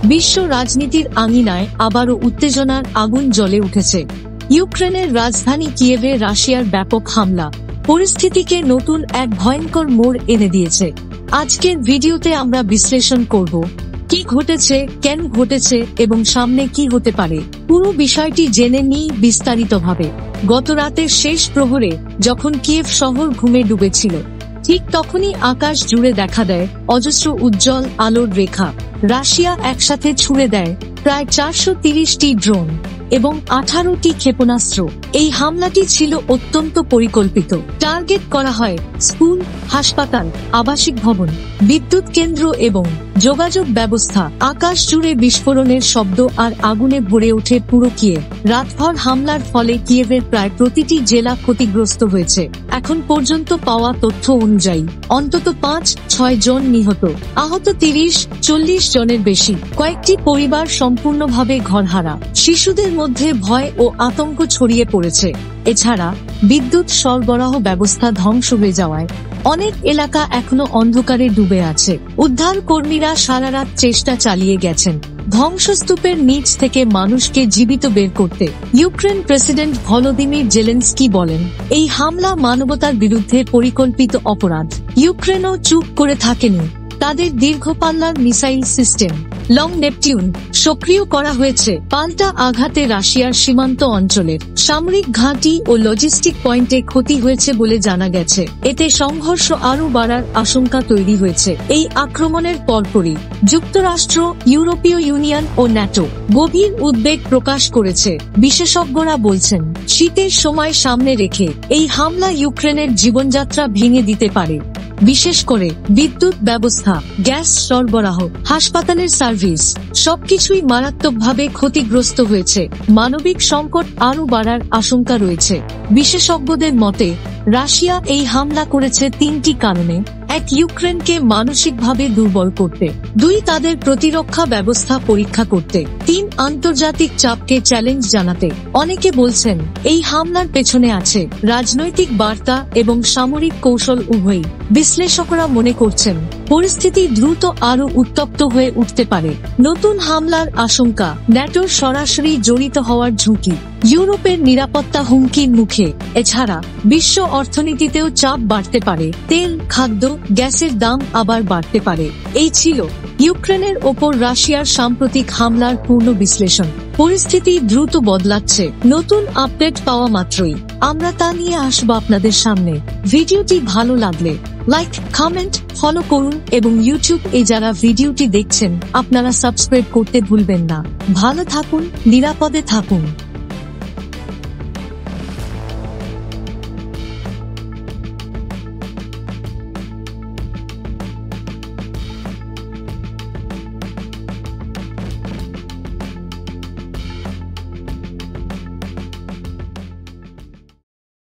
বিশ্ব রাজনীতির আঙিনায় আবারও উত্তেজনার আগুন জ্বলে উঠেছে। ইউক্রেনের রাজধানী কিয়েভে রাশিয়ার ব্যাপক হামলা পরিস্থিতিকে নতুন এক ভয়ঙ্কর মোড় এনে দিয়েছে। আজকের ভিডিওতে আমরা বিশ্লেষণ করব কি ঘটেছে, কেন ঘটেছে এবং সামনে কি হতে পারে। পুরো বিষয়টি জেনে নিই বিস্তারিতভাবে। গত রাতের শেষ প্রহরে যখন কিয়েভ শহর ঘুমে ডুবেছিল, ঠিক তখনই আকাশ জুড়ে দেখা দেয় অজস্র উজ্জ্বল আলোর রেখা। রাশিয়া একসাথে ছুড়ে দেয় প্রায় 430টি ড্রোন এবং 18টি ক্ষেপণাস্ত্র। এই হামলাটি ছিল অত্যন্ত পরিকল্পিত। টার্গেট করা হয় স্কুল, হাসপাতাল, আবাসিক ভবন, বিদ্যুৎ কেন্দ্র এবং যোগাযোগ ব্যবস্থা। আকাশ জুড়ে বিস্ফোরণের শব্দ আর আগুনে ভরে ওঠে পুরো কিয়েভ। রাতভর হামলার ফলে কিয়েভের প্রায় প্রতিটি জেলা ক্ষতিগ্রস্ত হয়েছে। এখন পর্যন্ত পাওয়া তথ্য অনুযায়ী অন্তত 5-6 জন নিহত, আহত 30-40 জনের বেশি। কয়েকটি পরিবার সম্পূর্ণভাবে ঘরহারা। শিশুদের মধ্যে ভয় ও আতঙ্ক ছড়িয়ে পড়েছে। এছাড়া বিদ্যুৎ সরবরাহ ব্যবস্থা ধ্বংস হয়ে যাওয়ায় অনেক এলাকা এখনো অন্ধকারে ডুবে আছে। উদ্ধার কর্মীরা সারা রাত চেষ্টা চালিয়ে গেছেন ধ্বংসস্তূপের নিচ থেকে মানুষকে জীবিত বের করতে। ইউক্রেন প্রেসিডেন্ট ভলোদিমির জেলেনস্কি বলেন, এই হামলা মানবতার বিরুদ্ধে পরিকল্পিত অপরাধ। ইউক্রেনও চুপ করে থাকেনি। তাদের দীর্ঘপাল্লার মিসাইল সিস্টেম লং নেপটিউন সক্রিয় করা হয়েছে। পাল্টা আঘাতে রাশিয়ার সীমান্ত অঞ্চলের সামরিক ঘাঁটি ও লজিস্টিক পয়েন্টে ক্ষতি হয়েছে বলে জানা গেছে। এতে সংঘর্ষ আরও বাড়ার আশঙ্কা তৈরি হয়েছে। এই আক্রমণের পরপরই যুক্তরাষ্ট্র, ইউরোপীয় ইউনিয়ন ও ন্যাটো গভীর উদ্বেগ প্রকাশ করেছে। বিশেষজ্ঞরা বলছেন, শীতের সময় সামনে রেখে এই হামলা ইউক্রেনের জীবনযাত্রা ভেঙে দিতে পারে। বিশেষ করে বিদ্যুৎ ব্যবস্থা, গ্যাস সরবরাহ, হাসপাতালের সার্ভিস সবকিছুই মারাত্মকভাবে ক্ষতিগ্রস্ত হয়েছে। মানবিক সংকট আরও বাড়ার আশঙ্কা রয়েছে। বিশেষজ্ঞদের মতে রাশিয়া এই হামলা করেছে 3টি কারণে। 1. ইউক্রেনকে মানসিকভাবে দুর্বল করতে। 2. তাদের প্রতিরক্ষা ব্যবস্থা পরীক্ষা করতে। 3. আন্তর্জাতিক চাপকে চ্যালেঞ্জ জানাতে। অনেকে বলছেন এই হামলার পেছনে আছে রাজনৈতিক বার্তা এবং সামরিক কৌশল উভয়ই। বিশ্লেষকরা মনে করছেন পরিস্থিতি দ্রুত আরও উত্তপ্ত হয়ে উঠতে পারে। নতুন হামলার আশঙ্কা, ন্যাটোর সরাসরি জড়িত হওয়ার ঝুঁকি, ইউরোপের নিরাপত্তা হুমকির মুখে। এছাড়া বিশ্ব অর্থনীতিতেও চাপ বাড়তে পারে। তেল, খাদ্য, গ্যাসের দাম আবার বাড়তে পারে। এই ছিল ইউক্রেনের ওপর রাশিয়ার সাম্প্রতিক হামলার পূর্ণ বিশ্লেষণ। পরিস্থিতি দ্রুত বদলাচ্ছে। নতুন আপডেট পাওয়া মাত্রই আমরা তা নিয়ে আসবো আপনাদের সামনে। ভিডিওটি ভালো লাগলে লাইক, কমেন্ট, ফলো করুন এবং ইউটিউবে যারা ভিডিওটি দেখছেন আপনারা সাবস্ক্রাইব করতে ভুলবেন না। ভালো থাকুন, নিরাপদে থাকুন।